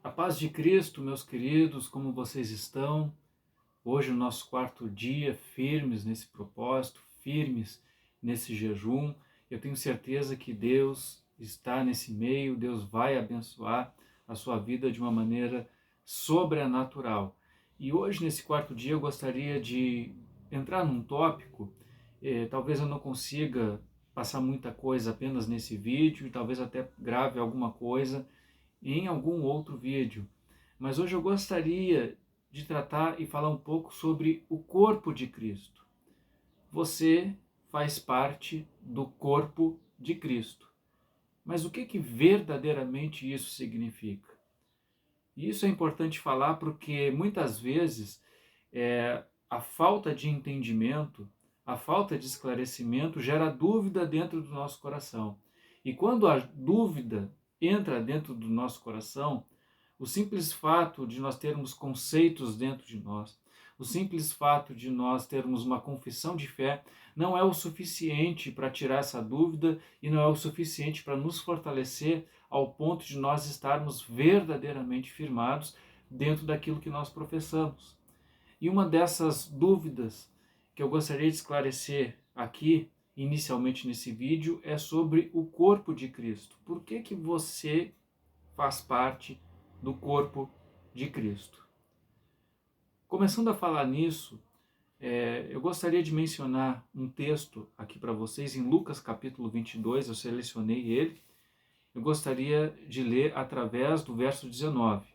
A paz de Cristo, meus queridos, como vocês estão? Hoje, no nosso quarto dia, firmes nesse propósito, firmes nesse jejum. Eu tenho certeza que Deus está nesse meio, Deus vai abençoar a sua vida de uma maneira sobrenatural. E hoje, nesse quarto dia, eu gostaria de entrar num tópico, talvez eu não consiga passar muita coisa apenas nesse vídeo, talvez até grave alguma coisa em algum outro vídeo. Mas hoje eu gostaria de tratar e falar um pouco sobre o corpo de Cristo. Você faz parte do corpo de Cristo. Mas o que verdadeiramente isso significa? E isso é importante falar porque muitas vezes a falta de entendimento, a falta de esclarecimento gera dúvida dentro do nosso coração. E quando a dúvida entra dentro do nosso coração, o simples fato de nós termos conceitos dentro de nós, o simples fato de nós termos uma confissão de fé, não é o suficiente para tirar essa dúvida e não é o suficiente para nos fortalecer ao ponto de nós estarmos verdadeiramente firmados dentro daquilo que nós professamos. E uma dessas dúvidas que eu gostaria de esclarecer aqui, inicialmente nesse vídeo, é sobre o corpo de Cristo. Por que você faz parte do corpo de Cristo? Começando a falar nisso, eu gostaria de mencionar um texto aqui para vocês, em Lucas capítulo 22, eu selecionei ele. Eu gostaria de ler através do verso 19.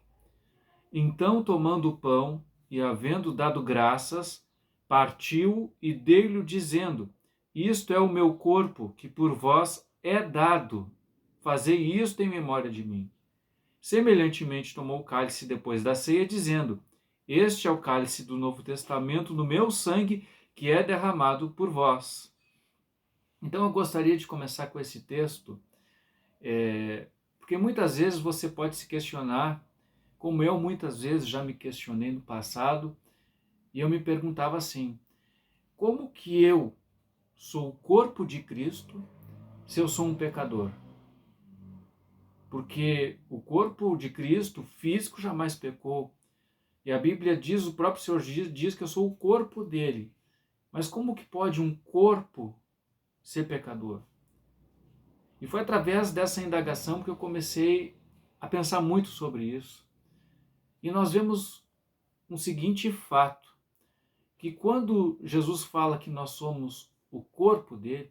Então, tomando o pão e havendo dado graças, partiu e deu-lhe dizendo: isto é o meu corpo, que por vós é dado. Fazei isto em memória de mim. Semelhantemente tomou o cálice depois da ceia, dizendo: este é o cálice do Novo Testamento, no meu sangue, que é derramado por vós. Então eu gostaria de começar com esse texto, porque muitas vezes você pode se questionar, como eu muitas vezes já me questionei no passado, e eu me perguntava assim: como que eu sou o corpo de Cristo se eu sou um pecador? Porque o corpo de Cristo, físico, jamais pecou. E a Bíblia diz, o próprio Senhor diz que eu sou o corpo dele. Mas como que pode um corpo ser pecador? E foi através dessa indagação que eu comecei a pensar muito sobre isso. E nós vemos um seguinte fato, que quando Jesus fala que nós somos o corpo dele,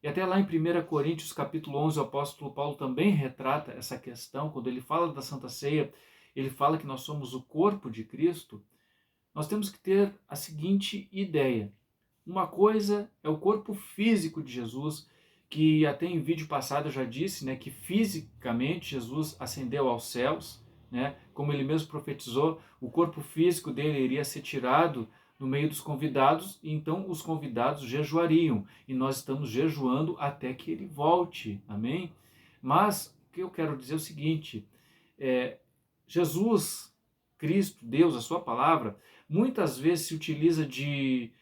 e até lá em 1 Coríntios capítulo 11, o apóstolo Paulo também retrata essa questão, quando ele fala da Santa Ceia, ele fala que nós somos o corpo de Cristo. Nós temos que ter a seguinte ideia: uma coisa é o corpo físico de Jesus, que até em vídeo passado eu já disse, né, que fisicamente Jesus ascendeu aos céus, né, como ele mesmo profetizou, o corpo físico dele iria ser tirado no meio dos convidados, e então os convidados jejuariam, e nós estamos jejuando até que ele volte, amém? Mas o que eu quero dizer é o seguinte: Jesus, Cristo, Deus, a sua palavra, muitas vezes se utiliza de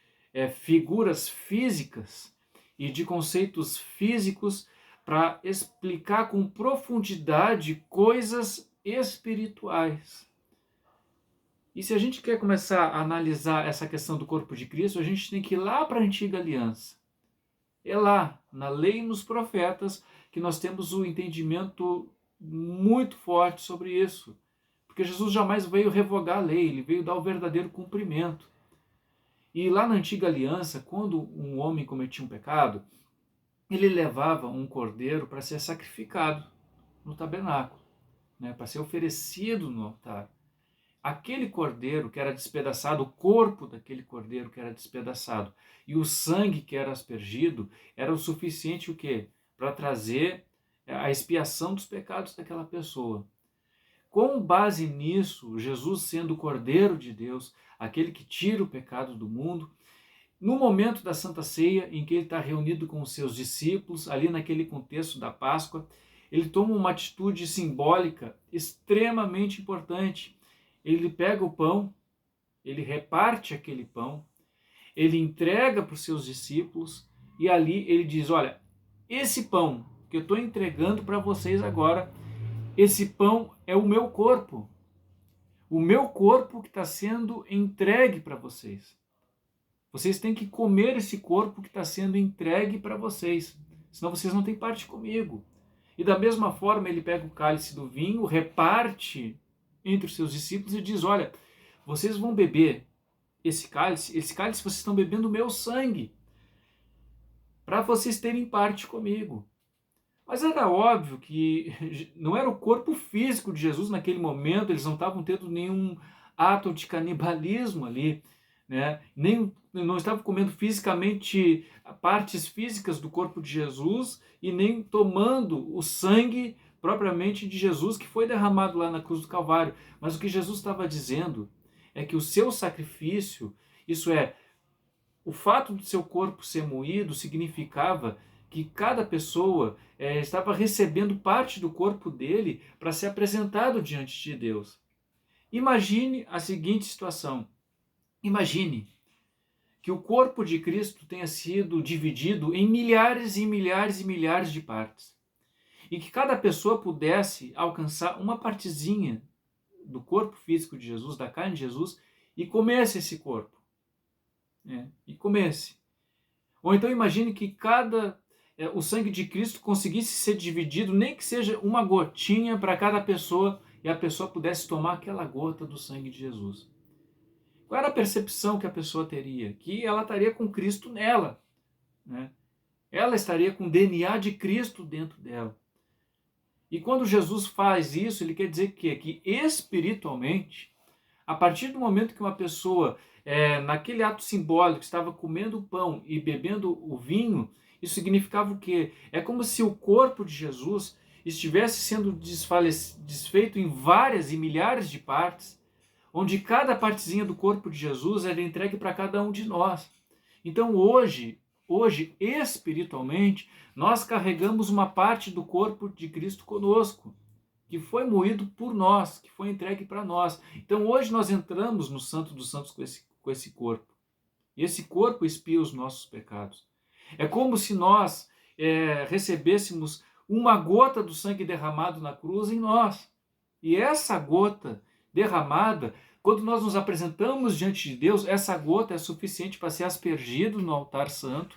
figuras físicas e de conceitos físicos para explicar com profundidade coisas espirituais. E se a gente quer começar a analisar essa questão do corpo de Cristo, a gente tem que ir lá para a antiga aliança. É lá, na lei e nos profetas, que nós temos um entendimento muito forte sobre isso. Porque Jesus jamais veio revogar a lei, ele veio dar o verdadeiro cumprimento. E lá na antiga aliança, quando um homem cometia um pecado, ele levava um cordeiro para ser sacrificado no tabernáculo, né, para ser oferecido no altar. Aquele cordeiro que era despedaçado, o corpo daquele cordeiro que era despedaçado e o sangue que era aspergido, era o suficiente o quê? Para trazer a expiação dos pecados daquela pessoa. Com base nisso, Jesus sendo o Cordeiro de Deus, aquele que tira o pecado do mundo, no momento da Santa Ceia, em que ele está reunido com os seus discípulos, ali naquele contexto da Páscoa, ele toma uma atitude simbólica extremamente importante. Ele pega o pão, ele reparte aquele pão, ele entrega para os seus discípulos e ali ele diz: olha, esse pão que eu estou entregando para vocês agora esse pão é o meu corpo. O meu corpo que está sendo entregue para vocês. Vocês têm que comer esse corpo que está sendo entregue para vocês. Senão vocês não têm parte comigo. E da mesma forma ele pega o cálice do vinho, reparte entre os seus discípulos e diz, olha, vocês vão beber esse cálice vocês estão bebendo o meu sangue, para vocês terem parte comigo. Mas era óbvio que não era o corpo físico de Jesus naquele momento, eles não estavam tendo nenhum ato de canibalismo ali, né? Não estavam comendo fisicamente partes físicas do corpo de Jesus e nem tomando o sangue propriamente de Jesus que foi derramado lá na cruz do Calvário. Mas o que Jesus estava dizendo é que o seu sacrifício, isso é, o fato do seu corpo ser moído significava que cada pessoa estava recebendo parte do corpo dele para ser apresentado diante de Deus. Imagine a seguinte situação. Imagine que o corpo de Cristo tenha sido dividido em milhares e milhares e milhares de partes. E que cada pessoa pudesse alcançar uma partezinha do corpo físico de Jesus, da carne de Jesus, e comesse esse corpo. E comesse. Ou então imagine que o sangue de Cristo conseguisse ser dividido, nem que seja uma gotinha para cada pessoa, e a pessoa pudesse tomar aquela gota do sangue de Jesus. Qual era a percepção que a pessoa teria? Que ela estaria com Cristo nela. Né? Ela estaria com o DNA de Cristo dentro dela. E quando Jesus faz isso, ele quer dizer que espiritualmente, a partir do momento que uma pessoa, naquele ato simbólico, estava comendo o pão e bebendo o vinho, isso significava o quê? É como se o corpo de Jesus estivesse sendo desfeito em várias e milhares de partes, onde cada partezinha do corpo de Jesus era entregue para cada um de nós. Então hoje, espiritualmente, nós carregamos uma parte do corpo de Cristo conosco, que foi moído por nós, que foi entregue para nós. Então hoje nós entramos no Santo dos Santos com esse corpo. E esse corpo expia os nossos pecados. É como se nós recebêssemos uma gota do sangue derramado na cruz em nós. E essa gota derramada, quando nós nos apresentamos diante de Deus, essa gota é suficiente para ser aspergido no altar santo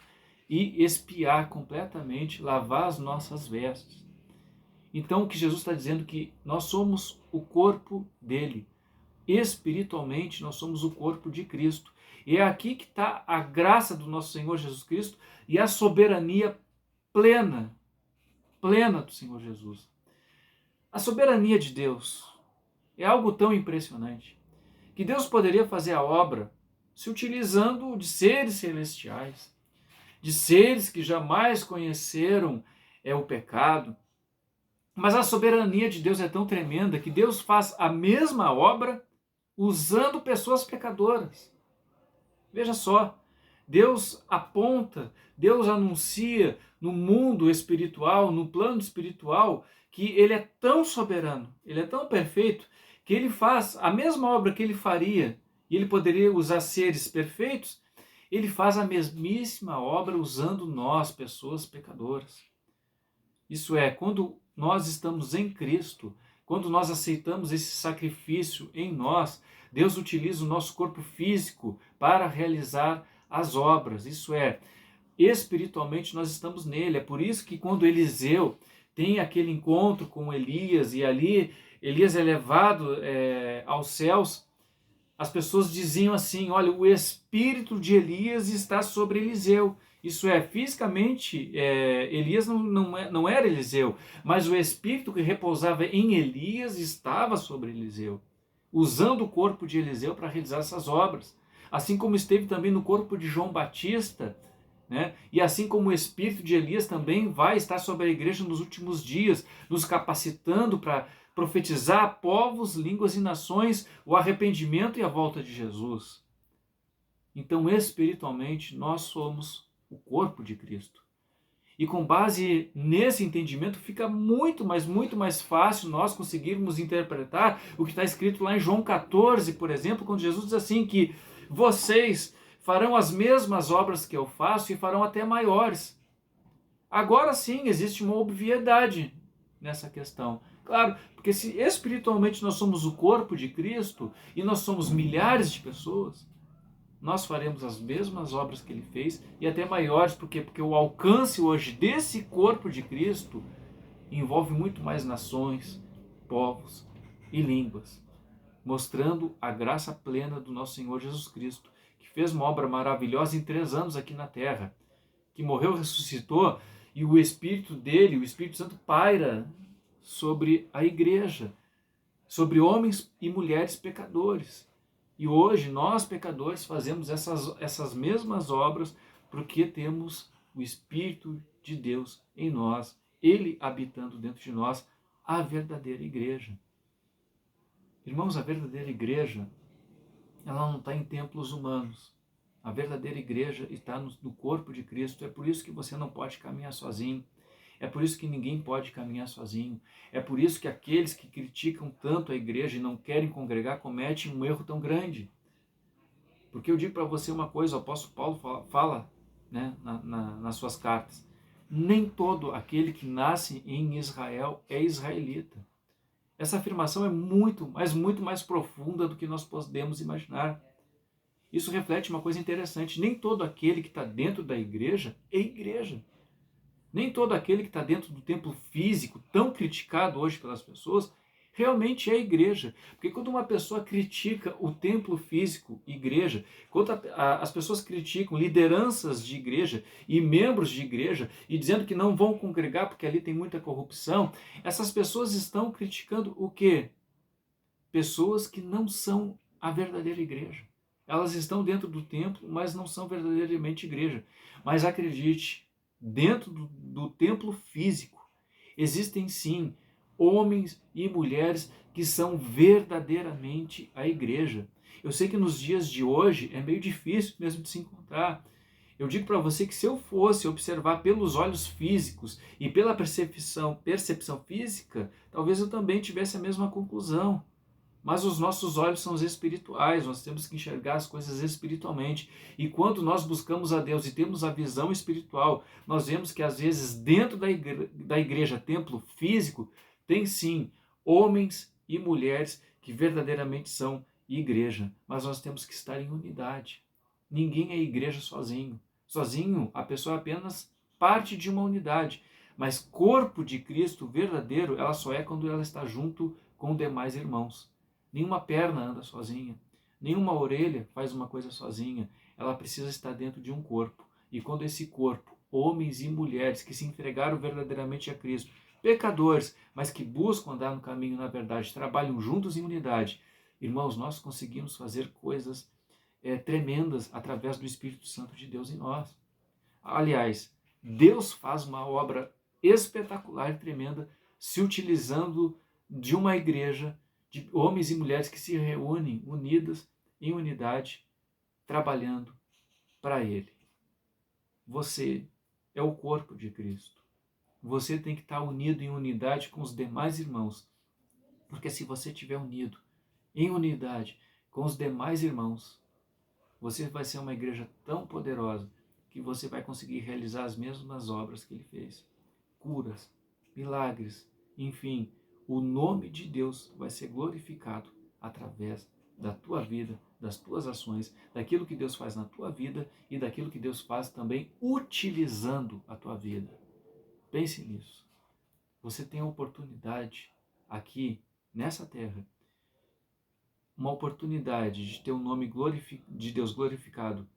e expiar completamente, lavar as nossas vestes. Então o que Jesus está dizendo é que nós somos o corpo dele. Espiritualmente nós somos o corpo de Cristo. E é aqui que está a graça do nosso Senhor Jesus Cristo e a soberania plena do Senhor Jesus. A soberania de Deus é algo tão impressionante que Deus poderia fazer a obra se utilizando de seres celestiais, de seres que jamais conheceram o pecado. Mas a soberania de Deus é tão tremenda que Deus faz a mesma obra usando pessoas pecadoras. Veja só, Deus aponta, Deus anuncia no mundo espiritual, no plano espiritual, que ele é tão soberano, ele é tão perfeito, que ele faz a mesma obra que ele faria, e ele poderia usar seres perfeitos, ele faz a mesmíssima obra usando nós, pessoas pecadoras. Isso é, quando nós estamos em Cristo, quando nós aceitamos esse sacrifício em nós, Deus utiliza o nosso corpo físico para realizar as obras. Isso é, espiritualmente nós estamos nele. É por isso que quando Eliseu tem aquele encontro com Elias e ali Elias é levado aos céus, as pessoas diziam assim, olha, o espírito de Elias está sobre Eliseu. Isso é, fisicamente, Elias não era Eliseu, mas o espírito que repousava em Elias estava sobre Eliseu, usando o corpo de Eliseu para realizar essas obras. Assim como esteve também no corpo de João Batista, né? E assim como o espírito de Elias também vai estar sobre a igreja nos últimos dias, nos capacitando para profetizar a povos, línguas e nações o arrependimento e a volta de Jesus. Então, espiritualmente, nós somos o corpo de Cristo. E com base nesse entendimento, fica muito mais fácil nós conseguirmos interpretar o que está escrito lá em João 14, por exemplo, quando Jesus diz assim que vocês farão as mesmas obras que eu faço e farão até maiores. Agora sim, existe uma obviedade nessa questão. Claro, porque se espiritualmente nós somos o corpo de Cristo e nós somos milhares de pessoas, nós faremos as mesmas obras que ele fez e até maiores, porque o alcance hoje desse corpo de Cristo envolve muito mais nações, povos e línguas, mostrando a graça plena do nosso Senhor Jesus Cristo, que fez uma obra maravilhosa em 3 anos aqui na terra, que morreu, ressuscitou, e o Espírito dele, o Espírito Santo, paira sobre a igreja, sobre homens e mulheres pecadores. E hoje nós, pecadores, fazemos essas mesmas obras porque temos o Espírito de Deus em nós, ele habitando dentro de nós, a verdadeira igreja. Irmãos, a verdadeira igreja, ela não está em templos humanos. A verdadeira igreja está no corpo de Cristo. É por isso que você não pode caminhar sozinho. É por isso que ninguém pode caminhar sozinho. É por isso que aqueles que criticam tanto a igreja e não querem congregar cometem um erro tão grande. Porque eu digo para você uma coisa, o apóstolo Paulo fala, né, nas suas cartas. Nem todo aquele que nasce em Israel é israelita. Essa afirmação é muito mais profunda do que nós podemos imaginar. Isso reflete uma coisa interessante. Nem todo aquele que está dentro da igreja é igreja. Nem todo aquele que está dentro do templo físico, tão criticado hoje pelas pessoas, realmente é igreja. Porque quando uma pessoa critica o templo físico, igreja, quando as pessoas criticam lideranças de igreja e membros de igreja, e dizendo que não vão congregar porque ali tem muita corrupção, essas pessoas estão criticando o quê? Pessoas que não são a verdadeira igreja. Elas estão dentro do templo, mas não são verdadeiramente igreja. Mas acredite, dentro do templo físico, existem sim homens e mulheres que são verdadeiramente a igreja. Eu sei que nos dias de hoje é meio difícil mesmo de se encontrar. Eu digo para você que se eu fosse observar pelos olhos físicos e pela percepção física, talvez eu também tivesse a mesma conclusão. Mas os nossos olhos são os espirituais, nós temos que enxergar as coisas espiritualmente. E quando nós buscamos a Deus e temos a visão espiritual, nós vemos que às vezes dentro da igreja, templo físico, tem sim homens e mulheres que verdadeiramente são igreja. Mas nós temos que estar em unidade. Ninguém é igreja sozinho. Sozinho, a pessoa é apenas parte de uma unidade. Mas corpo de Cristo verdadeiro, ela só é quando ela está junto com demais irmãos. Nenhuma perna anda sozinha, nenhuma orelha faz uma coisa sozinha. Ela precisa estar dentro de um corpo. E quando esse corpo, homens e mulheres que se entregaram verdadeiramente a Cristo, pecadores, mas que buscam andar no caminho na verdade, trabalham juntos em unidade, irmãos, nós conseguimos fazer coisas tremendas através do Espírito Santo de Deus em nós. Aliás, Deus faz uma obra espetacular e tremenda se utilizando de uma igreja de homens e mulheres que se reúnem unidas em unidade, trabalhando para Ele. Você é o corpo de Cristo. Você tem que estar unido em unidade com os demais irmãos, porque se você estiver unido em unidade com os demais irmãos, você vai ser uma igreja tão poderosa que você vai conseguir realizar as mesmas obras que Ele fez. Curas, milagres, enfim, o nome de Deus vai ser glorificado através da tua vida, das tuas ações, daquilo que Deus faz na tua vida e daquilo que Deus faz também utilizando a tua vida. Pense nisso. Você tem a oportunidade aqui, nessa terra, uma oportunidade de ter o nome de Deus glorificado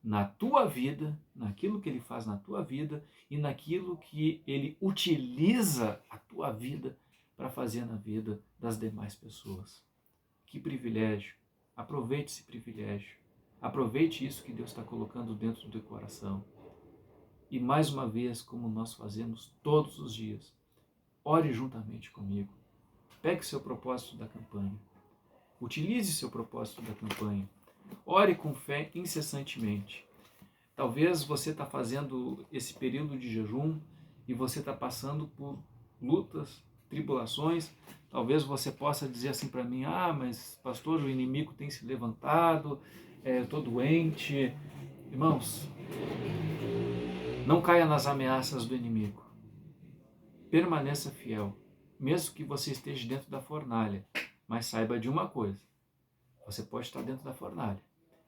na tua vida, naquilo que Ele faz na tua vida e naquilo que Ele utiliza a tua vida para fazer na vida das demais pessoas. Que privilégio! Aproveite esse privilégio. Aproveite isso que Deus está colocando dentro do teu coração. E mais uma vez, como nós fazemos todos os dias, ore juntamente comigo. Pegue seu propósito da campanha. Utilize seu propósito da campanha. Ore com fé incessantemente. Talvez você está fazendo esse período de jejum e você está passando por lutas, tribulações. Talvez você possa dizer assim para mim, mas pastor, o inimigo tem se levantado, eu estou doente. Irmãos, não caia nas ameaças do inimigo. Permaneça fiel. mesmo que você esteja dentro da fornalha. Mas saiba de uma coisa, você pode estar dentro da fornalha.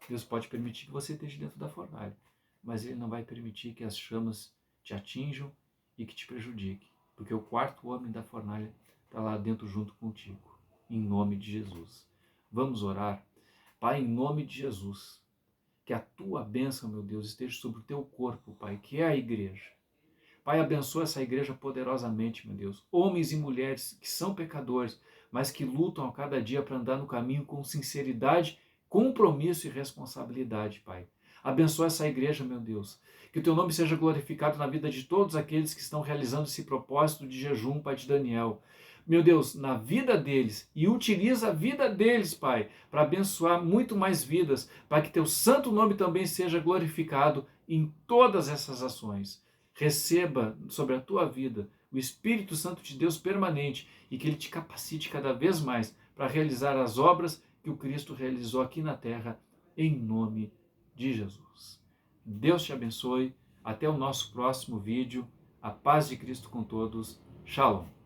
Deus pode permitir que você esteja dentro da fornalha, mas Ele não vai permitir que as chamas te atinjam e que te prejudiquem, porque o quarto homem da fornalha está lá dentro junto contigo, em nome de Jesus. Vamos orar. Pai, em nome de Jesus, que a tua bênção, meu Deus, esteja sobre o teu corpo, Pai, que é a igreja. Pai, abençoa essa igreja poderosamente, meu Deus. Homens e mulheres que são pecadores, mas que lutam a cada dia para andar no caminho com sinceridade, compromisso e responsabilidade, Pai. Abençoa essa igreja, meu Deus. Que o teu nome seja glorificado na vida de todos aqueles que estão realizando esse propósito de jejum, Pai de Daniel. Meu Deus, na vida deles, e utiliza a vida deles, Pai, para abençoar muito mais vidas, para que teu santo nome também seja glorificado em todas essas ações. Receba sobre a tua vida o Espírito Santo de Deus permanente e que ele te capacite cada vez mais para realizar as obras que o Cristo realizou aqui na terra, em nome de Jesus. Deus te abençoe. Até o nosso próximo vídeo. A paz de Cristo com todos. Shalom.